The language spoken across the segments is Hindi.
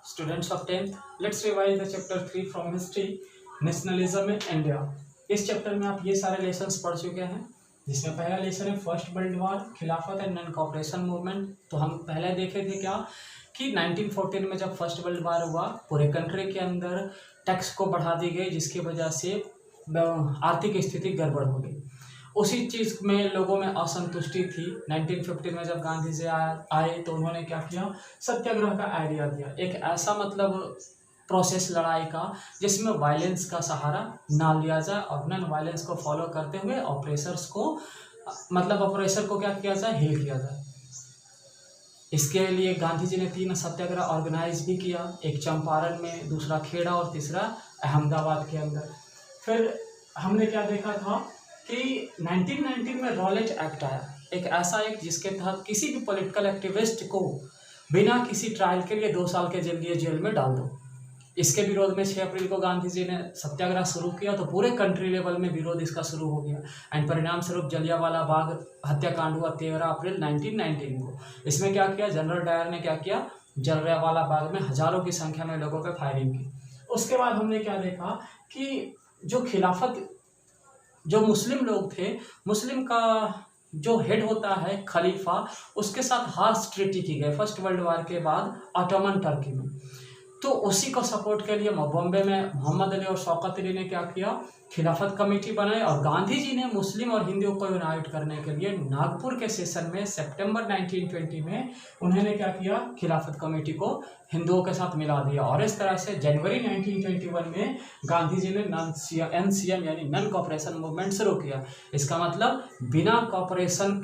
Students of 10th, let's revise the chapter 3 from history, nationalism in India. इस चैप्टर में आप ये सारे लेसन्स पढ़ चुके हैं, जिसमें पहला लेसन है फर्स्ट वर्ल्ड वॉर, खिलाफत एंड नॉन कॉपरेशन मूवमेंट। तो हम पहले देखे थे क्या कि 1914 में जब फर्स्ट वर्ल्ड वॉर हुआ, पूरे कंट्री के अंदर टैक्स को बढ़ा दी गई, जिसकी वजह से आर्थिक स्थिति गड़बड़ हो गई। उसी चीज़ में लोगों में असंतुष्टि थी। 1950 में जब गांधी जी आए तो उन्होंने क्या किया, सत्याग्रह का आइडिया दिया। एक ऐसा मतलब प्रोसेस लड़ाई का जिसमें वायलेंस का सहारा ना लिया जाए और नॉन वायलेंस को फॉलो करते हुए ऑपरेशर्स को मतलब ऑपरेशर को क्या किया जाए, हिल किया जाए। इसके लिए गांधी जी ने 3 सत्याग्रह ऑर्गेनाइज भी किया, एक चंपारण में, दूसरा खेड़ा और तीसरा अहमदाबाद के अंदर। फिर हमने क्या देखा था कि 1919 में रॉलेट एक्ट आया, एक ऐसा एक्ट जिसके तहत किसी भी पॉलिटिकल एक्टिविस्ट को बिना किसी ट्रायल के लिए 2 साल के लिए जेल में डाल दो। इसके विरोध में 6 अप्रैल को गांधी जी ने सत्याग्रह शुरू किया, तो पूरे कंट्री लेवल में विरोध इसका शुरू हो गया एंड परिणाम स्वरूप जलियांवाला बाग हत्याकांड हुआ 13 अप्रैल 1919 को। इसमें क्या किया, जनरल डायर ने क्या किया, जलियांवाला बाग में हजारों की संख्या में लोगों पर फायरिंग की। उसके बाद हमने क्या देखा कि जो खिलाफत, जो मुस्लिम लोग थे, मुस्लिम का जो हेड होता है खलीफा, उसके साथ हार्श ट्रीटी की गई फर्स्ट वर्ल्ड वॉर के बाद ऑटोमन टर्की में। तो उसी को सपोर्ट के लिए बॉम्बे में मोहम्मद अली और शौकत अली ने क्या किया, खिलाफत कमेटी बनाई और गांधी जी ने मुस्लिम और हिंदुओं को यूनाइट करने के लिए नागपुर के सेशन में सितंबर 1920 में उन्होंने क्या किया, खिलाफत कमेटी को हिंदुओं के साथ मिला दिया। और इस तरह से जनवरी 1921 में गांधी जी ने NCM यानी नॉन कॉपरेशन मूवमेंट शुरू किया। इसका मतलब बिना कॉपरेशन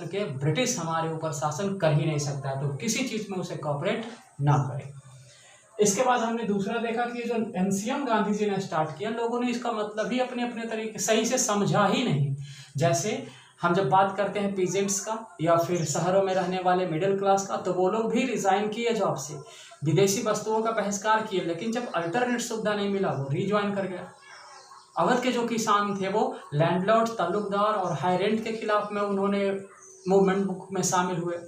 के ब्रिटिश हमारे ऊपर शासन कर ही नहीं सकता है, तो किसी चीज़ में उसे कॉपरेट ना करें। इसके बाद हमने दूसरा देखा कि जो NCM गांधी जी ने स्टार्ट किया, लोगों ने इसका मतलब ही अपने अपने तरीके सही से समझा ही नहीं। जैसे हम जब बात करते हैं पीजेंट्स का या फिर शहरों में रहने वाले मिडिल क्लास का, तो वो लोग भी रिजाइन किए जॉब से, विदेशी वस्तुओं का बहिष्कार किए, लेकिन जब अल्टरनेट सुविधा नहीं मिला वो रिज्वाइन कर गया। अवध के जो किसान थे वो लैंडलॉर्ड, ताल्लुकदार और हाई रेंट के खिलाफ में उन्होंने मूवमेंट बुक में शामिल हुए,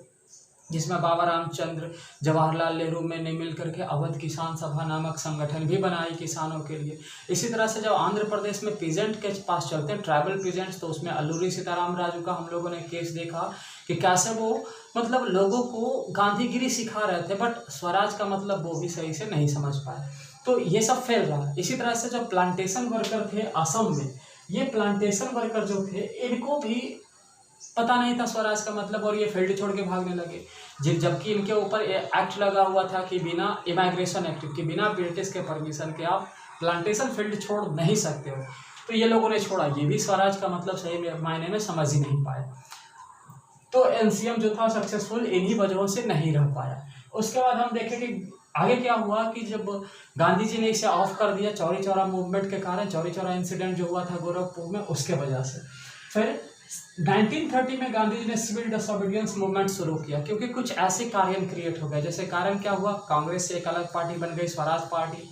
जिसमें बाबा रामचंद्र, जवाहरलाल नेहरू ने मिल करके अवध किसान सभा नामक संगठन भी बनाई किसानों के लिए। इसी तरह से जब आंध्र प्रदेश में पीजेंट के पास चलते हैं, ट्राइबल पीजेंट्स, तो उसमें अल्लूरी सीताराम राजू का हम लोगों ने केस देखा कि कैसे वो मतलब लोगों को गांधीगिरी सिखा रहे थे, बट स्वराज का मतलब वो भी सही से नहीं समझ पाए। तो ये सब फैल रहा। इसी तरह से जो प्लांटेशन वर्कर थे असम में, ये प्लांटेशन वर्कर जो थे, इनको भी पता नहीं था स्वराज का मतलब, और ये फील्ड छोड़ के भागने लगे। जबकि इनके ऊपर एक्ट लगा हुआ था कि बिना इमिग्रेशन एक्ट के, बिना ब्रिटिश के परमिशन के आप प्लांटेशन फील्ड छोड़ नहीं सकते हो। तो ये लोगों ने छोड़ा, ये भी स्वराज का मतलब सही मायने में समझ ही नहीं पाए। तो NCM जो था सक्सेसफुल इन्हीं वजहों से नहीं रह पाया। उसके बाद हम देखें कि आगे क्या हुआ कि जब गांधी जी ने इसे ऑफ कर दिया चौरी चौरा मूवमेंट के कारण, चौरी चौरा इंसिडेंट जो हुआ था गोरखपुर में, उसके वजह से फिर 1930 में गांधी जी ने सिविल डिसोबीडियंस मूवमेंट शुरू किया, क्योंकि कुछ ऐसे कारण क्रिएट हो गए। जैसे कारण क्या हुआ, कांग्रेस से एक अलग पार्टी बन गई, स्वराज पार्टी।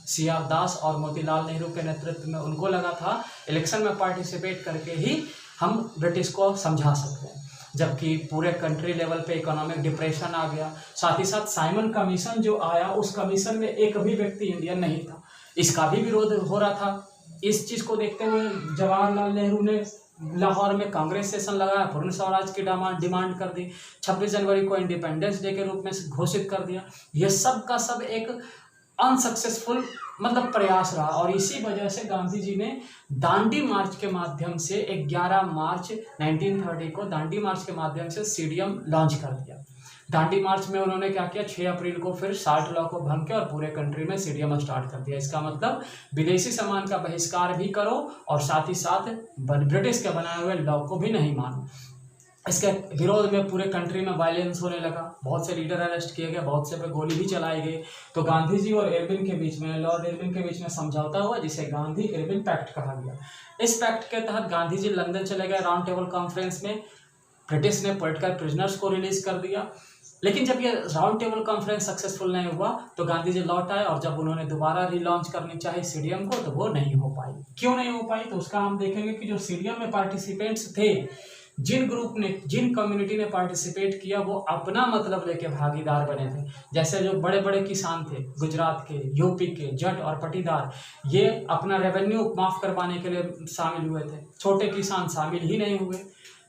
CR दास और मोतीलाल नेहरू के नेतृत्व में उनको लगा था इलेक्शन में पार्टिसिपेट करके ही हम ब्रिटिश को समझा सकते हैं, जबकि पूरे कंट्री लेवल पे इकोनॉमिक डिप्रेशन आ गया। साथ ही साथ साइमन कमीशन जो आया, उस कमीशन में एक भी व्यक्ति इंडियन नहीं था, इसका भी विरोध हो रहा था। इस चीज़ को देखते हुए जवाहरलाल नेहरू ने लाहौर में कांग्रेस सेशन लगाया, पूर्ण स्वराज की डिमांड कर दी, 26 जनवरी को इंडिपेंडेंस डे के रूप में घोषित कर दिया। यह सब का सब एक अनसक्सेसफुल मतलब प्रयास रहा, और इसी वजह से गांधी जी ने दांडी मार्च के माध्यम से 11 मार्च 1930 को दांडी मार्च के माध्यम से CDM लॉन्च कर दिया। दांडी मार्च में उन्होंने क्या किया, 6 अप्रैल को फिर 60 लॉ को भंग किया और पूरे कंट्री में CDM स्टार्ट कर दिया। इसका मतलब विदेशी सामान का बहिष्कार भी करो और साथ ही साथ ब्रिटिश के बनाए हुए लॉ को भी नहीं मानो। इसके विरोध में पूरे कंट्री में वायलेंस होने लगा, बहुत से लीडर अरेस्ट किए गए, बहुत से पे गोली भी चलाई गई। तो गांधी जी और इरविन के बीच में, लॉर्ड इरविन के बीच में समझौता हुआ, जिसे गांधी इरविन पैक्ट कहा गया। इस पैक्ट के तहत गांधी जी लंदन चले गए राउंड टेबल कॉन्फ्रेंस में, ब्रिटिश ने पॉलिटिकल प्रिजनर्स को रिलीज कर दिया। लेकिन जब ये राउंड टेबल कॉन्फ्रेंस सक्सेसफुल नहीं हुआ तो गांधी जी लौट आए, और जब उन्होंने दोबारा रीलॉन्च करनी चाहिए CDM को, तो वो नहीं हो पाई। क्यों नहीं हो पाई, तो उसका हम देखेंगे कि जो CDM में पार्टिसिपेंट्स थे जिन ग्रुप ने, जिन कम्युनिटी ने पार्टिसिपेट किया वो अपना मतलब लेके भागीदार बने थे। जैसे जो बड़े बड़े किसान थे गुजरात के, यूपी के जट और पटीदार, ये अपना रेवेन्यू माफ करवाने के लिए शामिल हुए थे। छोटे किसान शामिल ही नहीं हुए।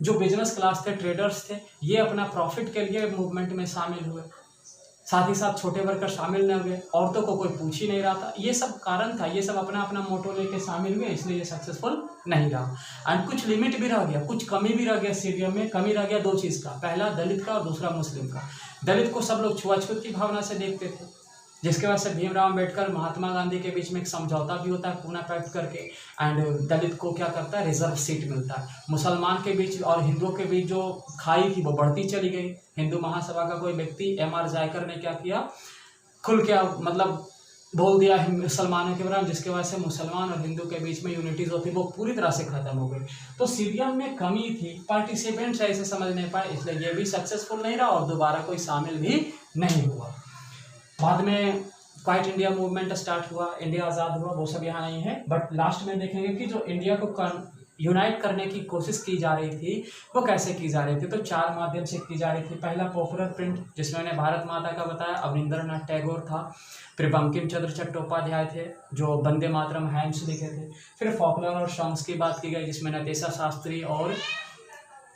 जो बिजनेस क्लास थे, ट्रेडर्स थे, ये अपना प्रॉफिट के लिए मूवमेंट में शामिल हुए। साथ ही साथ छोटे वर्कर शामिल न हुए, औरतों को कोई पूछ ही नहीं रहा था। ये सब कारण था, ये सब अपना अपना मोटो लेके शामिल हुए, इसलिए ये सक्सेसफुल नहीं रहा। एंड कुछ लिमिट भी रह गया, कुछ कमी भी रह गया सीरियम में। कमी रह गया 2 चीज़ का, पहला दलित का और दूसरा मुस्लिम का। दलित को सब लोग छुआछूत की भावना से देखते थे, जिसके वजह से भीमराव अम्बेडकर, महात्मा गांधी के बीच में एक समझौता भी होता है पूना पैक्ट करके, एंड दलित को क्या करता है, रिजर्व सीट मिलता है। मुसलमान के बीच और हिंदुओं के बीच जो खाई थी वो बढ़ती चली गई। हिंदू महासभा का कोई व्यक्ति M.R. जायकर ने क्या किया, खुल के मतलब बोल दिया मुसलमानों के बारे में, जिसके वजह से मुसलमान और हिंदू के बीच में यूनिटी जो थी वो पूरी तरह से खत्म हो गई। तो सीरियम में कमी थी, पार्टिसिपेंट्स ऐसे समझ नहीं पाए, इसलिए ये भी सक्सेसफुल नहीं रहा और दोबारा कोई शामिल भी नहीं हुआ। बाद में क्वाइट इंडिया मूवमेंट स्टार्ट हुआ, इंडिया आज़ाद हुआ, वो सब यहाँ नहीं है। बट लास्ट में देखेंगे कि जो इंडिया को यूनाइट करने की कोशिश की जा रही थी वो कैसे की जा रही थी। तो 4 माध्यम से की जा रही थी। पहला पॉपुलर प्रिंट, जिसमें मैंने भारत माता का बताया, अवनींद्रनाथ टैगोर था। फिर बंकिम चंद्र चट्टोपाध्याय थे जो वंदे मातरम हैम्स लिखे थे। फिर फॉकलर और सॉन्ग्स की बात की गई, जिसमें नतेशा शास्त्री और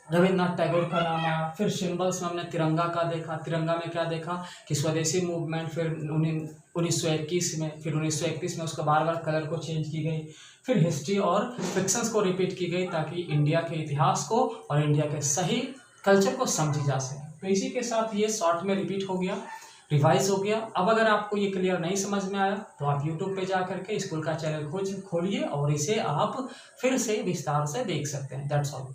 रविन्द्रनाथ टैगोर का नाम आया। फिर सिम्बल्स में हमने तिरंगा का देखा। तिरंगा में क्या देखा कि स्वदेशी मूवमेंट, फिर 1921 में, फिर 1931 में उसको बार बार कलर को चेंज की गई। फिर हिस्ट्री और फिक्शंस को रिपीट की गई ताकि इंडिया के इतिहास को और इंडिया के सही कल्चर को समझी जा सके। तो इसी के साथ ये शॉर्ट में रिपीट हो गया, रिवाइज हो गया। अब अगर आपको ये क्लियर नहीं समझ में आया तो आप यूट्यूब पे जा करके स्कूल का चैनल खोलिए और इसे आप फिर से विस्तार से देख सकते हैं। That's all.